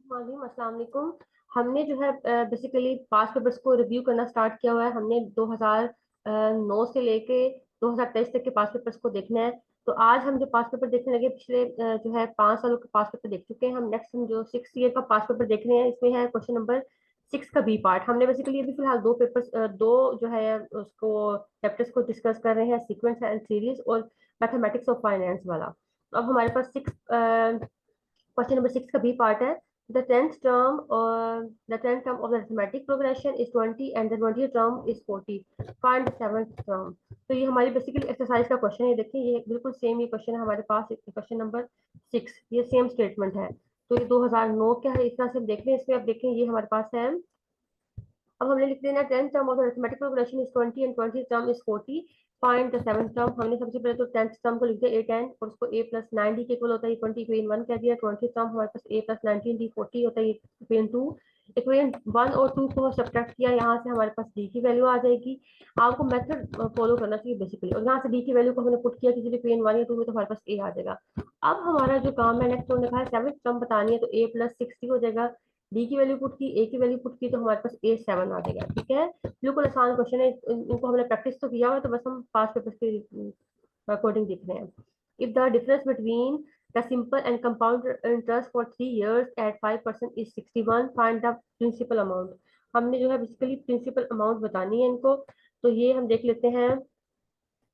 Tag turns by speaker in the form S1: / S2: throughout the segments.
S1: वालेकुम अस्सलाम वालेकुम। हमने जो है बेसिकली पास्ट पेपर्स को रिव्यू करना स्टार्ट किया हुआ है। हमने 2009 से लेके 2023 तक के पास्ट पेपर्स को देखना है। तो आज हम जो पास्ट पेपर देखने लगे पिछले जो है 5 सालों के पास्ट पेपर देख चुके हैं। हम नेक्स्ट हम जो 6 ईयर का पास्ट पेपर देख रहे हैं, इसमें है क्वेश्चन नंबर 6 का बी पार्ट। हमने बेसिकली अभी फिलहाल दो पेपर्स दो जो है उसको चैप्टर्स को डिस्कस कर रहे हैं, सीक्वेंस एंड सीरीज और मैथमेटिक्स ऑफ फाइनेंस वाला। तो अब हमारे पास क्वेश्चन नंबर 6 का बी पार्ट है। The tenth term of the arithmetic progression is 20 and the 20th term is 40. Find the seventh term. तो ये हमारी बेसिकली एक्सरसाइज का क्वेश्चन है। देखिए ये बिल्कुल सेम ये क्वेश्चन है हमारे पास, क्वेश्चन नंबर 6। ये सेम स्टेटमेंट है। तो ये 2009 क्या है, इस तरह से हम देख रहे हैं। इसमें अब देखें ये हमारे पास है। अब हमने लिख देना 10th term of the arithmetic progression is 20 and 20th term is 40. Find the seventh term. हमने सबसे पहले तो 10th term को लिख दिया a10 और उसको a प्लस 9d के इक्वल होता है। 20 इक्वेशन 1 कह दिया। 20th term हमारे पास a प्लस 19d 40 होता है। इक्वेशन 2, इक्वेशन 1 और 2 को सब्ट्रैक्ट किया, यहाँ से हमारे पास d की वैल्यू आ जाएगी। आपको मेथड फॉलो करना चाहिए बेसिकली। और यहाँ से d की वैल्यू को हमने पुट किया किसी भी इक्वेशन 1 या 2 में, तो हमारे पास a आ जाएगा। अब हमारा जो काम है नेक्स्ट, उन्होंने कहा सेवंथ टर्म बतानी है, तो a प्लस 60 हो जाएगा। डी की वैल्यू पुट की, ए की वैल्यू पुट की, तो हमारे पास ए 7 आ जाएगा। ठीक है, बिल्कुल आसान क्वेश्चन है। इनको हमने प्रैक्टिस तो किया हुआ है, तो बस हम पास पेपर्स के अकॉर्डिंग देख रहे हैं। If the difference between the simple and compound interest for 3 years at 5% is 61, find the principal amount. हमने जो है बेसिकली प्रिंसिपल अमाउंट बतानी है इनको। तो ये हम देख लेते हैं।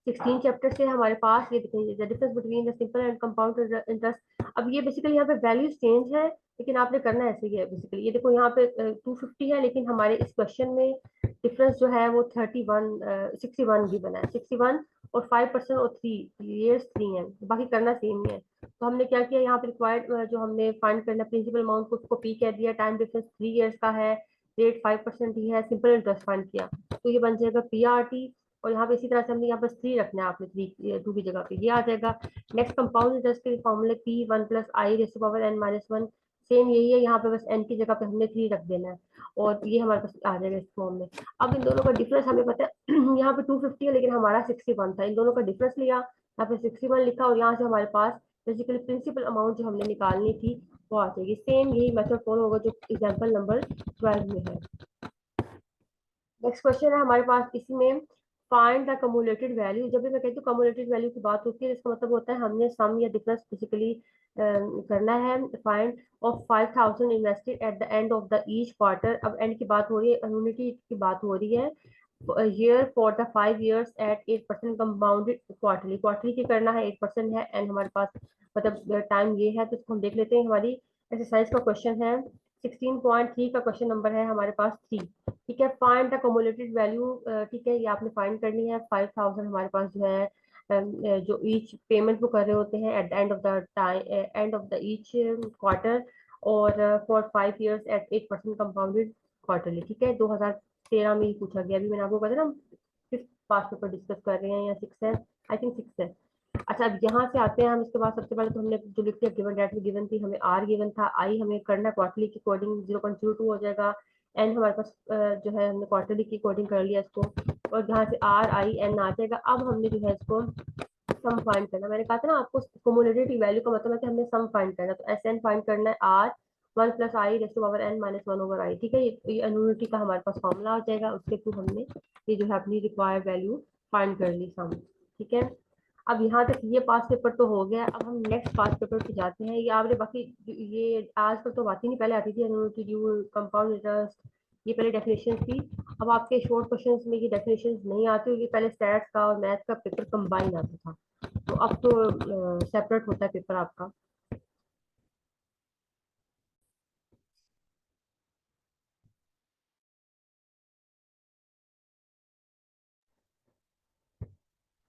S1: 16 चैप्टर से हमारे पास ये दिखेंगे the difference between the simple and compound interest. अब ये बेसिकली यहाँ पे वैल्यूज चेंज है, लेकिन आपने करना ऐसे ही है बेसिकली। ये देखो यहाँ पे 250 है, लेकिन हमारे इस क्वेश्चन में डिफरेंस जो है वो 61 भी बना है। 61 और 5% और 3 years 3 है, बाकी करना सेम ही है। तो हमने क्या किया, यहाँ पे रिक्वायर्ड जो हमने फाइंड करना प्रिंसिपल अमाउंट को, उसको पी कह दिया। टाइम डिफरेंस 3 years का है, रेट 5% ही है, सिंपल इंटरेस्ट फाइंड किया। तो ये बन जाएगा PRT। और यहाँ पे इसी तरह से हमने यहाँ पर 3 रखना है, आपने 3 2 की जगह पे ये आ जाएगा। नेक्स्ट कंपाउंड इंटरेस्ट के फॉर्मूले P1 plus I raise to power n minus 1, same यही है। यहाँ पे बस n की जगह पे हमने 3 रख देना है, और ये हमारे पास आ जाएगा इस फॉर्म में। अब इन दोनों का डिफरेंस हमें पता है यहाँ पे 250 है, लेकिन हमारा 61 था। इन दोनों का डिफरेंस लिया, यहाँ पे 61 लिखा, और यहाँ से हमारे पास बेसिकली प्रिंसिपल अमाउंट जो हमने निकालनी थी वो आ जाएगी। सेम यही मेथड फॉलो होगा जो एग्जाम्पल नंबर 12 में है। नेक्स्ट क्वेश्चन है हमारे पास, इसमें फाइंड द कम्युलेटेड वैल्यू। जब भी मैं कहती हूँ कम्युलेटेड वैल्यू की बात होती है, इसका मतलब होता है हमने सम या डिफरेंस बेसिकली करना है। Find of 5000 invested at the end of the each quarter. अब एंड की बात हो रही है, एन्युटी की बात हो रही है। Year for the 5 years at 8% compounded quarterly. Quarterly की करना है, 8% है, एंड हमारे पास मतलब टाइम ये है। तो इसको हम देख लेते हैं। हमारी एक्सरसाइज का क्वेश्चन है 16.3 का क्वेश्चन नंबर है हमारे पास 3। ठीक है, फाइंड द कम्युलेटेड वैल्यू। ठीक है, ये आपने फाइंड करनी है। 5000 हमारे पास जो है जो ईच पेमेंट वो कर रहे होते हैं at the end of the time, end of the each quarter, और for 5 years at 8% compounded quarterly. ठीक है, 2013 में ही पूछा गया। अभी मैंने आपको कहा था ना, किस पास पेपर डिस्कस कर रहे हैं, या 6 है, आई थिंक 6 है। अच्छा, अब यहाँ से आते हैं हम। इसके बाद सबसे पहले तो हमने जो लिख दिया, गिवन डेट में गिवन थी, हमें आर गिवन था, आई हमें करना क्वार्टरली के अकॉर्डिंग 0.02 हो जाएगा। एन हमारे पास जो है हमने क्वार्टरली के अकॉर्डिंग कर लिया इसको, और यहाँ से आर आई एन आ जाएगा। अब हमने जो है इसको सम फाइंड करना। मैंने कहा था ना आपको, कम्युलेटेड वैल्यू का मतलब है कि हमने सम फाइंड करना। तो एस एन फाइंड करना है, R 1 plus I raise to power n minus 1 over I. ठीक है, ये एन्युटी का हमारे पास फॉर्मूला आ जाएगा। उसके थ्रू हमने ये जो है अपनी रिक्वायर्ड वैल्यू फाइंड कर ली सम। ठीक है, अब यहाँ तक ये पास पेपर तो हो गया। अब हम नेक्स्ट पास पेपर पे जाते हैं। ये आपने बाकी ये आजकल तो बात ही नहीं, पहले आती थी एन्युटी ड्यू, कंपाउंड इंटरेस्ट, ये पहले डेफिनेशन थी। अब आपके शॉर्ट क्वेश्चंस में ये डेफिनेशन नहीं आती। ये पहले स्टैट्स का और मैथ का पेपर कंबाइन आता था, तो अब तो सेपरेट होता है पेपर आपका।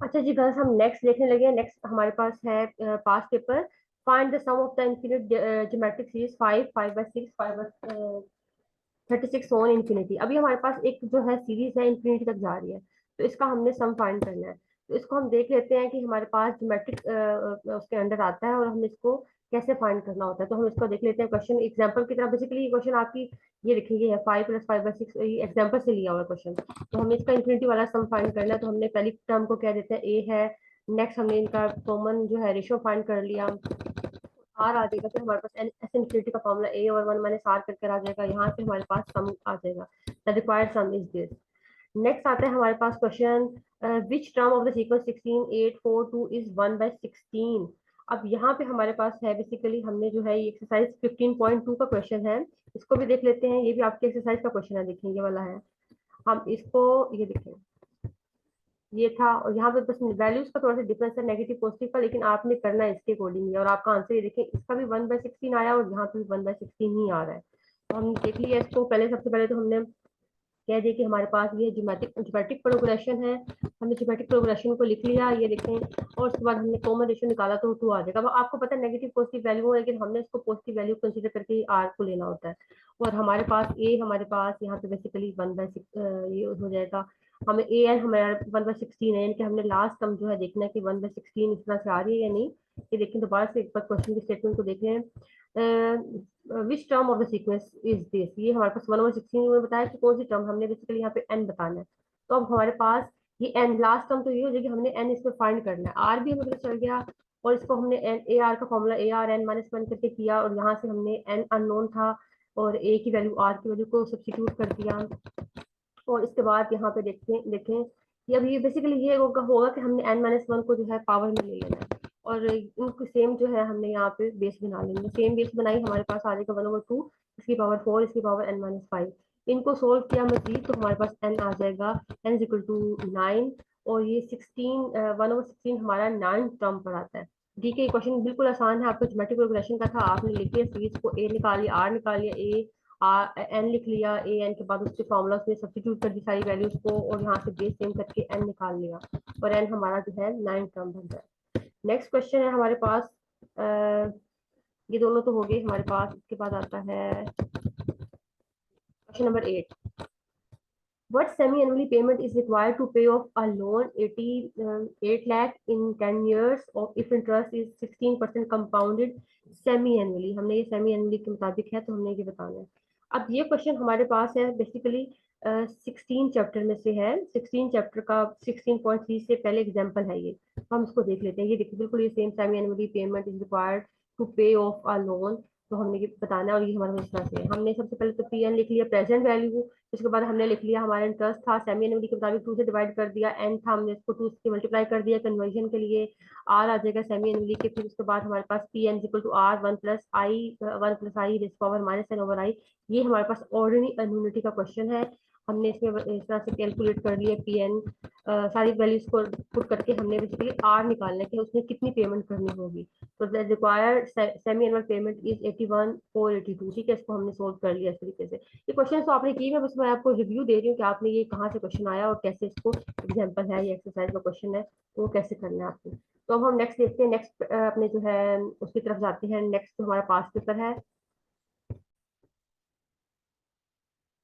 S1: अच्छा जी गर्ल्स, हम नेक्स्ट देखने लगे हैं। नेक्स्ट हमारे पास है past paper. Find the sum of the infinite geometric series 5 5/6 5/36 on infinity. अभी हमारे पास एक जो है सीरीज है इन्फिनिटी तक जा रही है, तो इसका हमने सम फाइंड करना है। तो इसको हम देख लेते हैं कि हमारे पास ज्योमेट्रिक उसके अंडर आता है, और हम इसको कैसे फाइंड करना होता है। तो हम इसको देख लेते हैं क्वेश्चन एग्जाम्पल की तरह। बेसिकली ये क्वेश्चन आपकी ये लिखेंगे है 5 + 5/6, ये एग्जाम्पल से लिया हुआ क्वेश्चन। तो हमें इसका इन्फिनिटी वाला सम फाइंड करना है। तो हमने पहली टर्म को कह देते हैं ए है। नेक्स्ट हमने इनका कॉमन जो है रेशियो फाइंड कर लिया, आर आ जाएगा, फिर हमारे पास एन एस इनफिनिटी का फॉर्मूला ए और 1 माइनस आर करके आ जाएगा, यहाँ से हमारे पास सम आ जाएगा, the required sum is this. Next आता है हमारे पास question, which term of the sequence 16 8 4 2 is 1/16। अब यहाँ पे हमारे पास है बेसिकली, हमने जो है ये एक्सरसाइज 15.2 का क्वेश्चन है, इसको भी देख लेते हैं। ये भी आपके एक्सरसाइज का क्वेश्चन है, देखें ये वाला है, हम इसको ये देखें, ये था, और यहाँ पे बस वैल्यूज का थोड़ा सा डिफरेंस है नेगेटिव पॉजिटिव का, लेकिन आपने करना है इसके अकॉर्डिंग ही, और आपका आंसर ये देखें, इसका भी 1/16 आया और यहाँ पे भी 1/16 ही आ रहा है। तो हम देख लिया इसको, पहले सबसे पहले तो हमने कह दिया कि हमारे पास ये ज्योमेट्रिक प्रोग्रेशन है, हमने ज्योमेट्रिक प्रोग्रेशन को लिख लिया, ये देखें, और उसके बाद हमने कॉमन रेशियो निकाला तो 2 आ जाएगा। अब आपको पता है नेगेटिव पॉजिटिव वैल्यू है, लेकिन हमने इसको पॉजिटिव वैल्यू कंसीडर करके ही आर को लेना होता है, और हमारे पास ए, हमारे पास यहाँ पे बेसिकली 1/6 ये हो जाएगा, हमें ए एन हमारा 1/16 है, यानी कि हमने लास्ट टर्म जो है देखना है कि 1/16 इस तरह से आ रही है या नहीं। ये देखें, दोबारा से एक बार क्वेश्चन की स्टेटमेंट को देख रहे हैं, विच term of the sequence is this, ये हमारे पास 1/16 में बताया कि कौन सी टर्म, हमने बेसिकली यहाँ पे एन बताना है। तो अब हमारे पास ये एन लास्ट टर्म तो ये हो जाएगी, हमने एन इसमें फाइंड करना है, आर भी हमें पता चल गया, और इसको हमने एन ए आर का फॉर्मूला ए आर एन -1 करके किया, और यहाँ से हमने एन अननोन था और ए की वैल्यू आर की वैल्यू को सब्स्टिट्यूट कर दिया, और इसके बाद यहाँ पे देखें कि अब ये बेसिकली ये होगा कि हमने n-1 को जो है पावर में ले लेना है, और इनको सेम जो है हमने यहाँ पे बेस बना लेंगे, सेम बेस बनाई, हमारे पास आ जाएगा 1/2, इसकी पावर 4, इसकी पावर n-5। इनको सोल्व किया मजीद तो हमारे पास n आ जाएगा, n इक्वल टू 9, और ये 1/16 हमारा 9 टर्म पर आता है। ठीक है, क्वेश्चन बिल्कुल आसान है, आपका ज्योमेट्रिक प्रोग्रेशन का था, आपने लिख दिया सीरीज को, ए निकाल लिया, आर निकाल लिया, ए एन लिख लिया, ए एन के बाद उसके फॉर्मूला में सब्स्टिट्यूट कर दी सारी वैल्यूज को, और यहाँ से बेस सेम करके एन निकाल लिया, और एन हमारा जो है 9 टर्म बन जाए। नेक्स्ट क्वेश्चन है हमारे पास, ये दोनों तो हो गए हमारे पास, इसके बाद आता है question number 8, what semi-annually payment is required to pay off a loan 8 lakh in 10 years or if interest is 16% compounded semi-annually। हमने ये semi-annually के मुताबिक है, तो हमने ये बताना है। अब ये क्वेश्चन हमारे पास है बेसिकली 16 चैप्टर में से है, 16 चैप्टर का 16.3 से पहले एग्जाम्पल है ये, तो हम इसको देख लेते हैं। ये देखिए बिल्कुल ये same, semi-annually payment is required to pay off a loan, तो हमने ये बताना है, और ये हमारा इस तरह से है। हमने सबसे पहले तो पी एन लिख लिया, प्रेजेंट वैल्यू, उसके बाद हमने लिख लिया हमारा इंटरेस्ट था, सेमी एनुअली के मुताबिक 2 से डिवाइड कर दिया, एन था, हमने इसको 2 से मल्टीप्लाई कर दिया कन्वर्जन के लिए, आर आ जाएगा सेमी एनुअली के, फिर उसके बाद हमारे पास P N equal to R 1 + i raise power -n/i। ये हमारे पास ऑर्डिनरी एन्युटी का क्वेश्चन है, हमने इसमें इस तरह से कैलकुलेट कर लिया पी एन, सारी वैल्यूज को पुट करके हमने बेसिकली आर निकालना है कि उसने कितनी पेमेंट करनी होगी। तो the required semi annual payment is 81,482। ठीक है, इसको हमने सोल्व कर लिया इस तरीके से। ये क्वेश्चन तो आपने की है, बस मैं आपको रिव्यू दे रही हूँ कि आपने ये कहाँ से क्वेश्चन आया और कैसे इसको, एग्जाम्पल है ये एक्सरसाइज का क्वेश्चन है, तो वो कैसे करना है आपको। तो अब हम नेक्स्ट देखते हैं, नेक्स्ट अपने जो है उसकी तरफ जाते हैं। नेक्स्ट हमारा पास्ट पेपर है।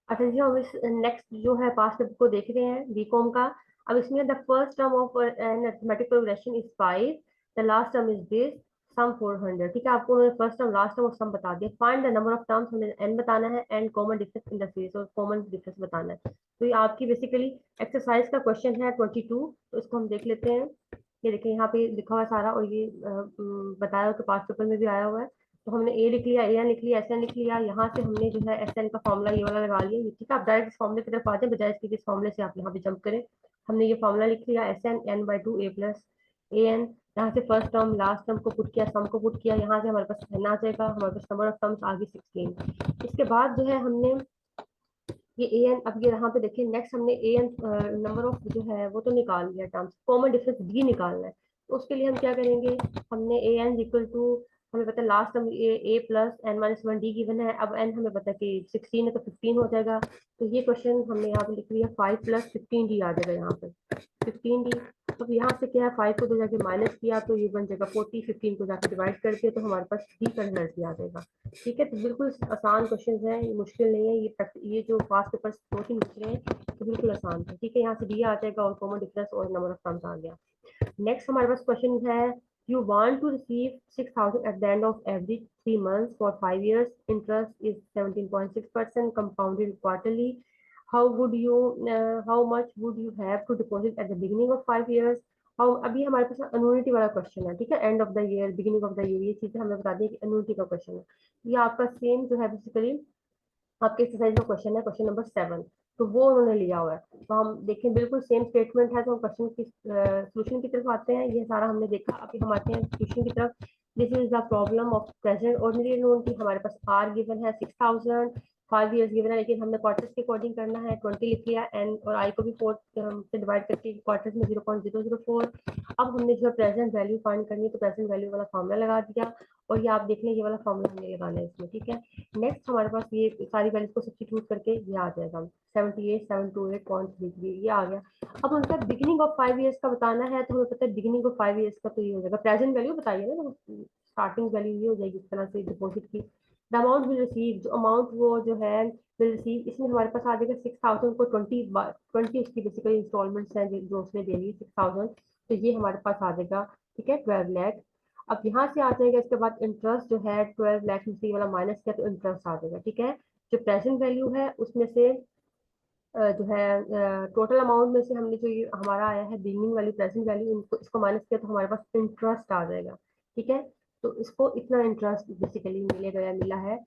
S1: अच्छा जी, हम इस नेक्स्ट जो है पास्ट पेपर को देख रहे हैं बीकॉम का। अब इसमें the first term of an arithmetic progression is 5, the last term is this, sum 400। ठीक है, आपको उन्होंने फर्स्ट टर्म लास्ट टर्म और सम बता दिया। Find the number of terms, हमें एन बताना है, and common difference in the series, और कॉमन डिफरेंस बताना है। तो ये आपकी बेसिकली एक्सरसाइज का क्वेश्चन है 22, तो इसको हम देख लेते हैं। ये देखिए यहाँ पे लिखा हुआ है सारा, और ये बताया हुआ कि पास्ट पेपर में भी आया हुआ है। तो हमने ए लिख लिया, ए एन लिख लिया, एस एन लिख लिया, यहाँ से हमने जो है एस एन का फॉर्मूला ये वाला लगा लिया। ठीक है, आप डायरेक्ट इस फॉर्मूले की तरफ आ जाए, बजाय इसके इस फॉर्मूले से आप यहाँ पे जंप करें। हमने ये फॉर्मूला लिख लिया, S N n/2 a plus A N, यहाँ से फर्स्ट टर्म लास्ट टर्म को पुट किया, सम को पुट किया, यहाँ से हमारे पास एन आ जाएगा, हमारे पास नंबर ऑफ टर्म्स आ गई 16। इसके बाद जो है हमने ये ए एन, अब ये यहाँ पे देखिए नेक्स्ट हमने ए एन नंबर ऑफ जो है वो तो निकाल लिया टर्म्स, कॉमन डिफरेंस डी निकालना है। तो उसके लिए हम क्या करेंगे, हमने ए एन इक्वल टू, हमें पता है लास्ट टर्म ए प्लस n-1 डी गिवन है, अब एन हमें पता है कि 16 है तो 15 हो जाएगा। तो ये क्वेश्चन हमने यहाँ पे लिख लिया 5 + 15 डी आ जाएगा यहाँ पे 15 डी। अब यहाँ से क्या है, 5 को तो जाके माइनस किया तो ये बन जाएगा 40, 15 को जाके डिवाइड करके तो हमारे पास डी का रिजल्ट भी आ जाएगा। ठीक है, तो बिल्कुल आसान क्वेश्चन है, ये मुश्किल नहीं है, ये जो पास्ट पेपर 2-3 दूसरे हैं तो बिल्कुल आसान है। ठीक है, यहाँ से डी आ जाएगा और कॉमन डिफरेंस और नंबर ऑफ टर्म्स आ गया। नेक्स्ट हमारे पास क्वेश्चन है, you want to receive 6,000 at the end of every 3 months for 5 years. Interest is 17.6% compounded quarterly. How much would you have to deposit at the beginning of 5 years? और अभी हमारे पास एनुअलिटी वाला question है, ठीक है, and of the year, beginning of the year, ये चीजें हमें बता दी कि एनुअलिटी का क्वेश्चन है। ये आपका सेम जो है बेसिकली आपके एक्सरसाइज का क्वेश्चन है, क्वेश्चन नंबर 7। तो वो उन्होंने लिया हुआ है। तो हम देखें बिल्कुल सेम स्टेटमेंट है, तो हम क्वेश्चन की सोल्यूशन की तरफ आते हैं। ये सारा हमने देखा, अभी हम आते हैं सोल्यूशन की तरफ। This is the problem of present ordinary loan की। हमारे पास आर गिवन है 6000, 5 years गिवन है, लेकिन हमने क्वार्टर्स के अकॉर्डिंग करना है। 20 लिख लिया, एन और आई को भी 4 से डिवाइड करके क्वार्टर्स में 0.004। अब हमने जो है प्रेजेंट वैल्यू फाइंड करनी है, तो प्रेजेंट वैल्यू वाला फॉर्मूला लगा दिया, और ये आप देख लें, ये वाला फॉर्मूला हमने लगाना है इसमें, ठीक है। नेक्स्ट हमारे पास ये सारी वैल्यूज को सब्स्टिट्यूट करके ये आ जाएगा 78,728.33, ये आ गया। अब उनका बिगिनिंग ऑफ 5 years का बताना है, तो हमें पता है बिगिनिंग ऑफ 5 years का तो ये हो जाएगा, प्रेजेंट वैल्यू बताइए ना, तो स्टार्टिंग वैल्यू ये हो जाएगी इस तरह से डिपॉजिट की। द अमाउंट विल रिसीव, जो अमाउंट वो जो है विल रिसीव, इसमें हमारे पास आ जाएगा 6000 को 20 उसकी बेसिकली इंस्टॉलमेंट्स हैं जो उसने देनी है 6000, तो ये हमारे पास आ जाएगा, ठीक है, 12 लाख। अब यहाँ से आ जाएगा इसके बाद इंटरेस्ट जो है 12 लाख में से ये वाला माइनस किया तो इंटरेस्ट आ जाएगा, ठीक है। जो प्रेजेंट वैल्यू है उसमें से जो है टोटल अमाउंट में से हमने जो ये हमारा आया है बिगिनिंग वाली प्रेजेंट वैल्यू, इनको इसको माइनस किया तो हमारे पास इंटरेस्ट आ जाएगा, ठीक है। तो इसको इतना इंटरेस्ट बेसिकली मिला है।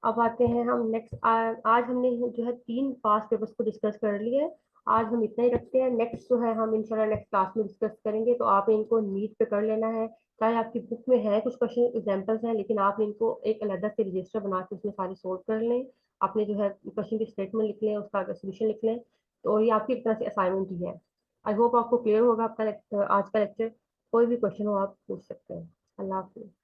S1: अब आते हैं हम नेक्स्ट, आज हमने जो है 3 पास पेपर्स को डिस्कस कर लिए। आज हम इतना ही रखते हैं, नेक्स्ट जो है हम इंशाल्लाह नेक्स्ट क्लास में डिस्कस करेंगे। तो आप इनको नीट पे कर लेना है, चाहे आपकी बुक में है कुछ क्वेश्चन एग्जाम्पल्स हैं, लेकिन आप इनको एक अलग से रजिस्टर बना के उसमें सारे सोल्व कर लें। आपने जो है क्वेश्चन की स्टेटमेंट लिख लें, उसका सोल्यूशन लिख लें, तो ये आपकी एक तरह से असाइनमेंट ही है। आई होप आपको क्लियर होगा आपका आज का लेक्चर। कोई भी क्वेश्चन हो आप पूछ सकते हैं। अल्लाह हाफिज़।